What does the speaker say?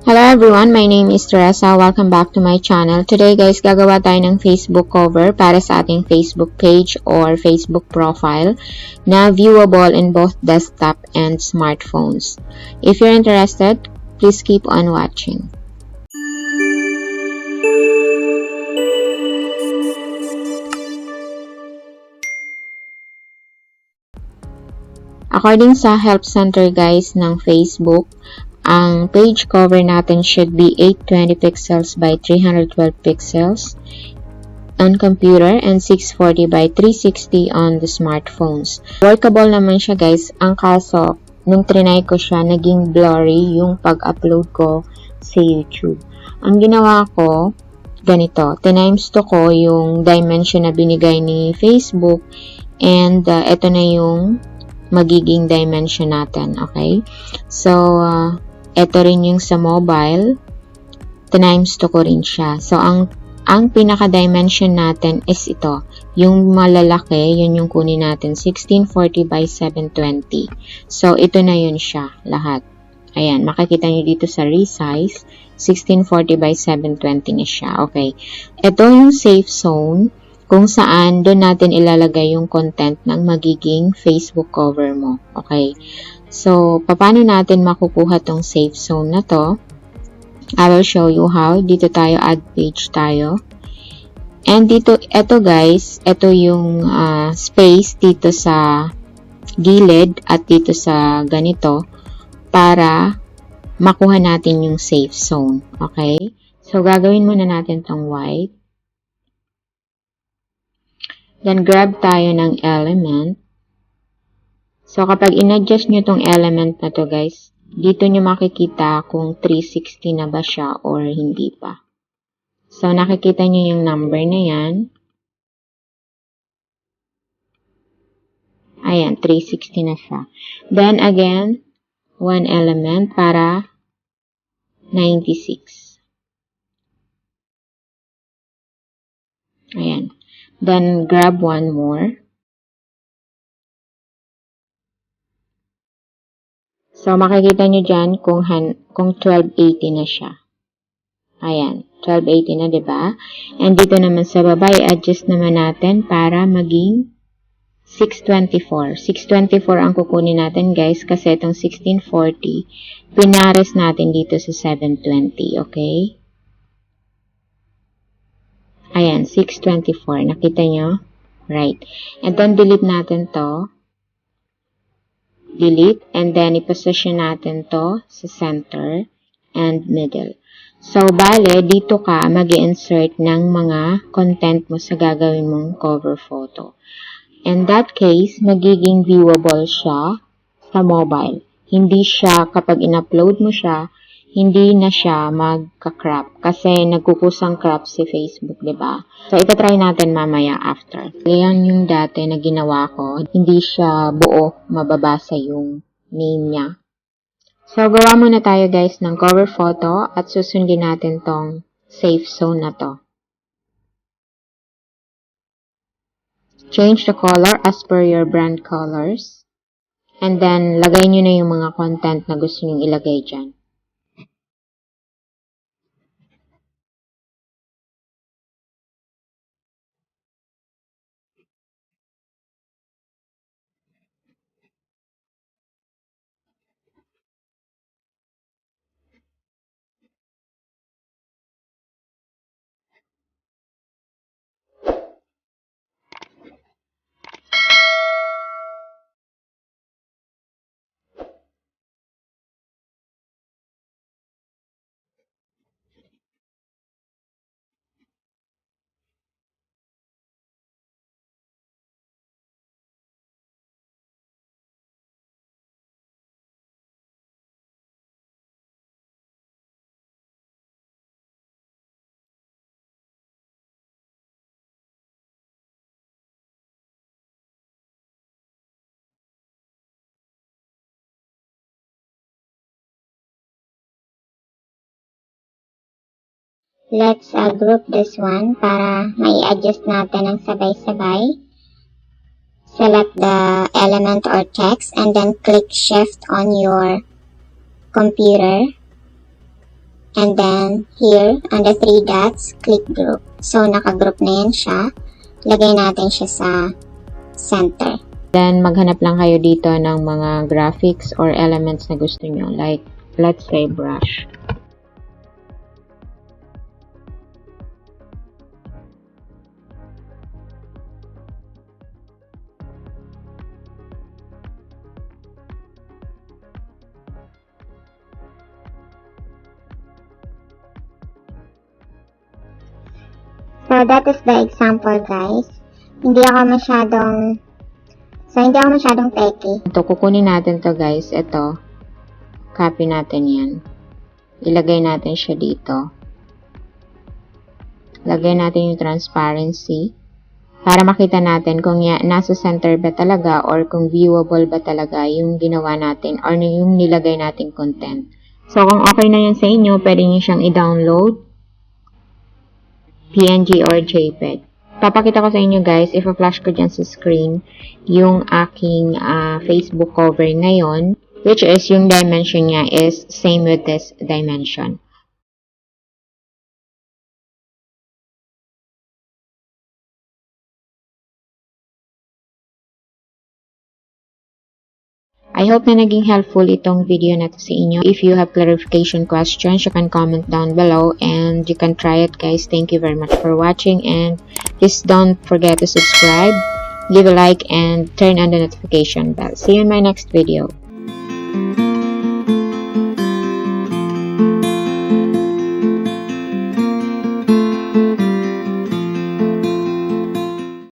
Hello everyone, my name is Teresa. Welcome back to my channel. Today guys, gagawa tayo ng Facebook cover para sa ating Facebook page or Facebook profile na viewable in both desktop and smartphones. If you're interested, please keep on watching. According sa Help Center guys ng Facebook, ang page cover natin should be 820 pixels by 312 pixels on computer and 640 by 360 on the smartphones. Workable naman siya guys. Ang kaso, nung trinay ko siya, naging blurry yung pag-upload ko sa YouTube. Ang ginawa ko, ganito. Tinimes to ko yung dimension na binigay ni Facebook and ito na yung magiging dimension natin. Okay? So, ito rin yung sa mobile, tinimes to ko rin siya. So, ang pinaka-dimension natin is ito. Yung malalaki, yun yung kunin natin, 1640 by 720. So, ito na yun siya, lahat. Ayan, makikita nyo dito sa resize, 1640 by 720 na siya. Okay. Ito yung safe zone, kung saan doon natin ilalagay yung content ng magiging Facebook cover mo. Okay. So, paano natin makukuha tong safe zone na to? I will show you how. Dito tayo, add page tayo. And dito, eto guys, eto yung space dito sa gilid at dito sa ganito para makuha natin yung safe zone. Okay? So, gagawin muna natin tong white. Then, grab tayo ng element. So, kapag in-adjust nyo tong element na to guys, dito nyo makikita kung 360 na ba siya or hindi pa. So, nakikita nyo yung number na yan. Ayan, 360 na siya. Then, again, one element para 96. Ayan. Then, grab one more. So, makikita nyo dyan kung 1280 na siya. Ayan, 1280 na, diba? And dito naman sa baba, i-adjust naman natin para maging 624. 624 ang kukunin natin, guys, kasi itong 1640, pinares natin dito sa 720, okay? Ayan, 624. Nakita nyo? Right. And then, delete natin to. Delete, and then i-position natin to sa center and middle. So, bale, dito ka mag-insert ng mga content mo sa gagawin mong cover photo. In that case, magiging viewable siya sa mobile. Hindi siya, kapag in-upload mo siya, hindi na siya magka-crop kasi nagkukusang crop si Facebook, diba? So, itatry natin mamaya after. Yan yung dati na ginawa ko. Hindi siya buo mababasa yung name niya. So, gawa muna tayo guys ng cover photo at susundin natin tong safe zone na to. Change the color as per your brand colors. And then, lagay nyo na yung mga content na gusto nyo ilagay dyan. Let's group this one para mai-adjust natin ng sabay-sabay. Select the element or text and then click shift on your computer. And then, here, on the 3 dots, click group. So, naka-group na yan siya. Lagay natin siya sa center. Then, maghanap lang kayo dito ng mga graphics or elements na gusto nyo. Like, let's say, brush. So, that is the example, guys. Hindi ako masyadong techy. Ito, kukunin natin to guys. Ito, copy natin yan. Ilagay natin siya dito. Lagay natin yung transparency para makita natin kung nasa center ba talaga or kung viewable ba talaga yung ginawa natin or yung nilagay nating content. So, kung okay na yan sa inyo, pwede nyo siyang i-download. PNG or JPEG. Papakita ko sa inyo guys, i-flash ko dyan sa screen yung aking Facebook cover ngayon, which is yung dimension niya is same with this dimension. I hope na naging helpful itong video na to sa inyo. If you have clarification questions, you can comment down below and you can try it guys. Thank you very much for watching and please don't forget to subscribe, give a like and turn on the notification bell. See you in my next video.